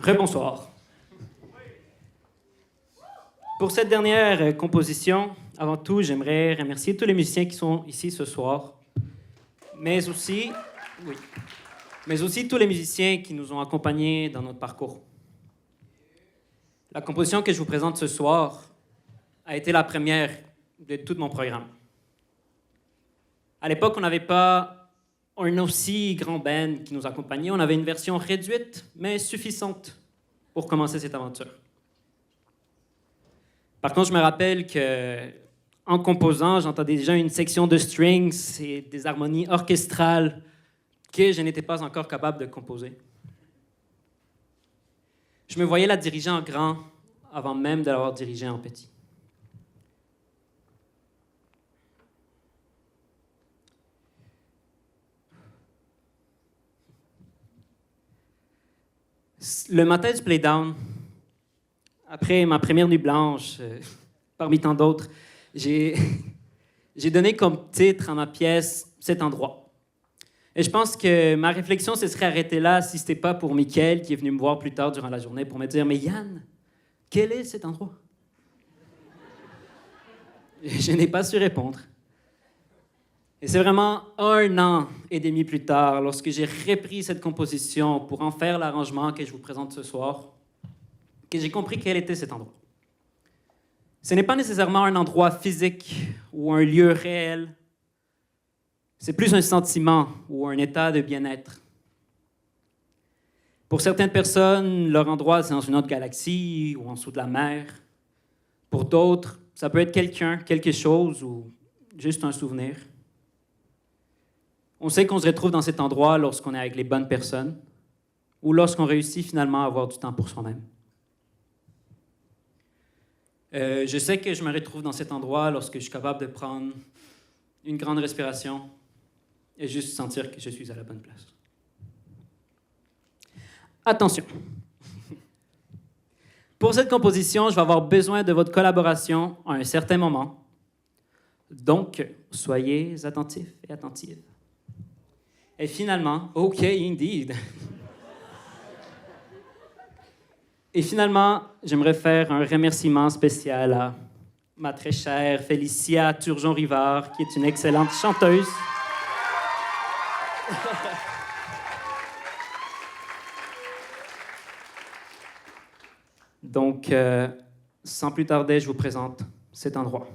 Rebonsoir. Pour cette dernière composition, avant tout, j'aimerais remercier tous les musiciens qui sont ici ce soir, mais aussi tous les musiciens qui nous ont accompagnés dans notre parcours. La composition que je vous présente ce soir a été la première de tout mon programme. À l'époque, on n'avait pas un aussi grand band qui nous accompagnait. On avait une version réduite, mais suffisante pour commencer cette aventure. Par contre, je me rappelle qu'en composant, j'entendais déjà une section de strings et des harmonies orchestrales que je n'étais pas encore capable de composer. Je me voyais la diriger en grand avant même de l'avoir dirigée en petit. Le matin du playdown, après ma première nuit blanche, parmi tant d'autres, j'ai donné comme titre à ma pièce « Cet endroit ». Et je pense que ma réflexion se serait arrêtée là si ce n'était pas pour Mickaël qui est venu me voir plus tard durant la journée pour me dire « Mais Yann, quel est cet endroit? » Je n'ai pas su répondre. Et c'est vraiment 1 an et demi plus tard, lorsque j'ai repris cette composition pour en faire l'arrangement que je vous présente ce soir, que j'ai compris quel était cet endroit. Ce n'est pas nécessairement un endroit physique ou un lieu réel. C'est plus un sentiment ou un état de bien-être. Pour certaines personnes, leur endroit, c'est dans une autre galaxie ou en dessous de la mer. Pour d'autres, ça peut être quelqu'un, quelque chose ou juste un souvenir. On sait qu'on se retrouve dans cet endroit lorsqu'on est avec les bonnes personnes ou lorsqu'on réussit finalement à avoir du temps pour soi-même. Je sais que je me retrouve dans cet endroit lorsque je suis capable de prendre une grande respiration et juste sentir que je suis à la bonne place. Attention! Pour cette composition, je vais avoir besoin de votre collaboration à un certain moment. Donc, soyez attentifs et attentives. Et finalement, OK, indeed. Et finalement, j'aimerais faire un remerciement spécial à ma très chère Félicia Turgeon-Rivard, qui est une excellente chanteuse. Donc, sans plus tarder, je vous présente cet endroit.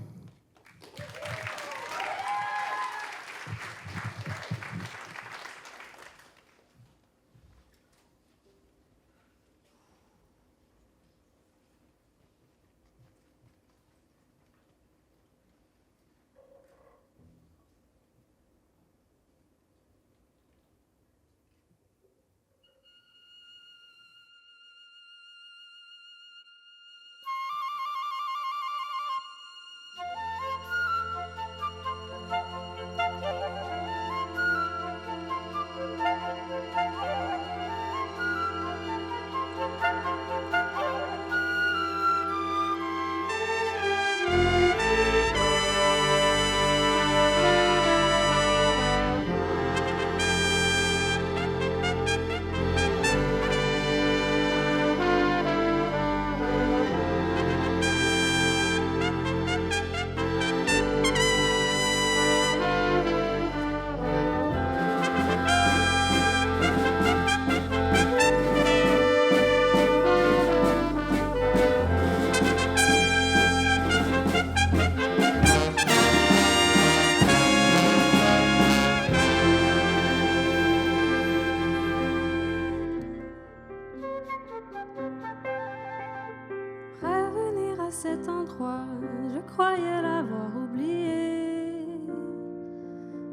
Cet endroit, je croyais l'avoir oublié.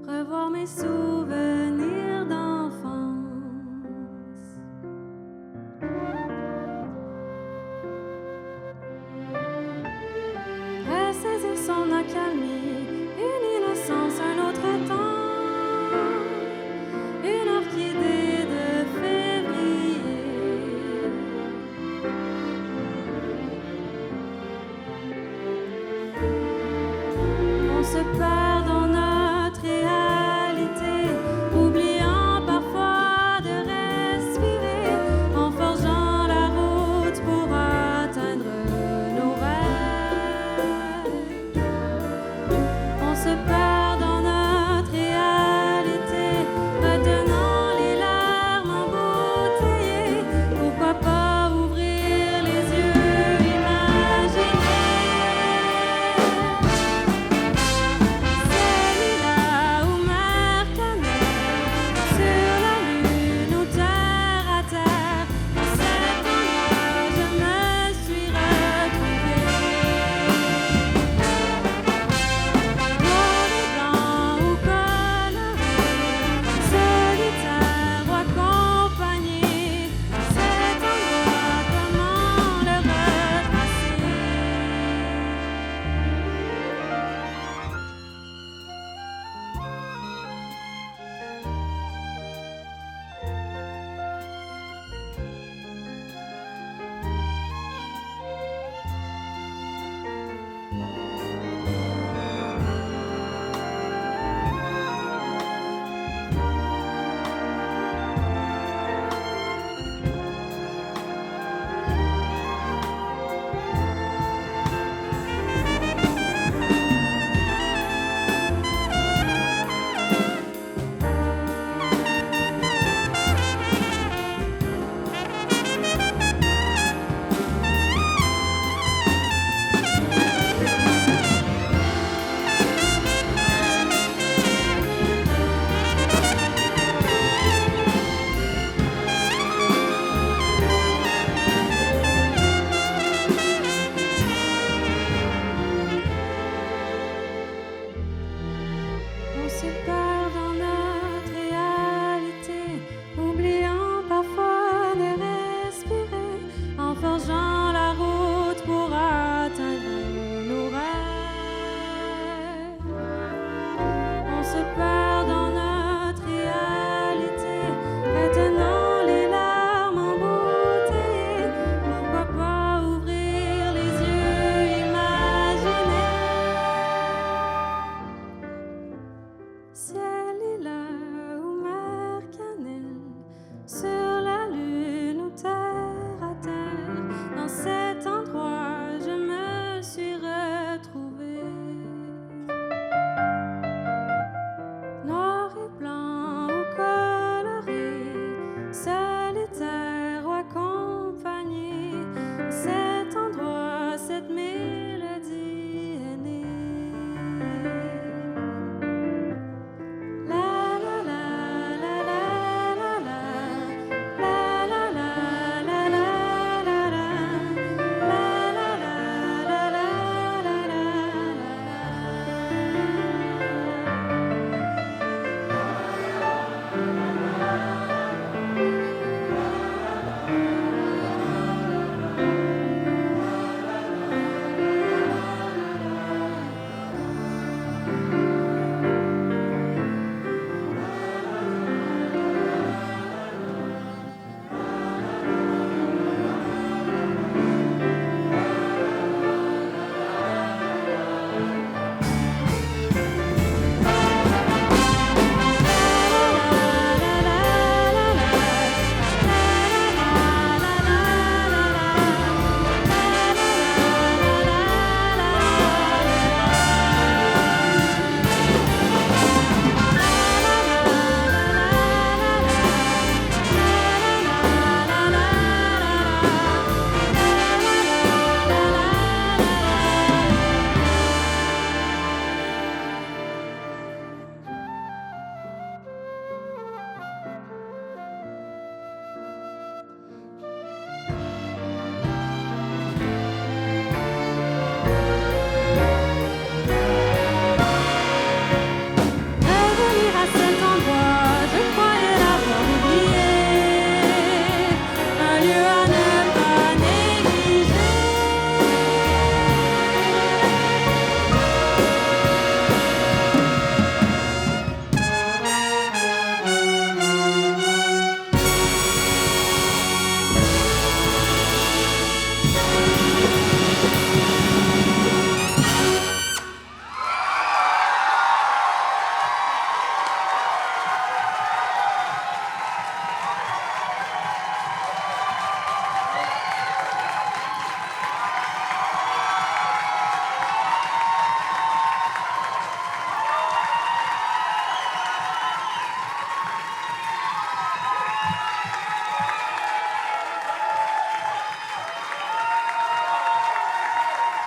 Revoir mes souvenirs.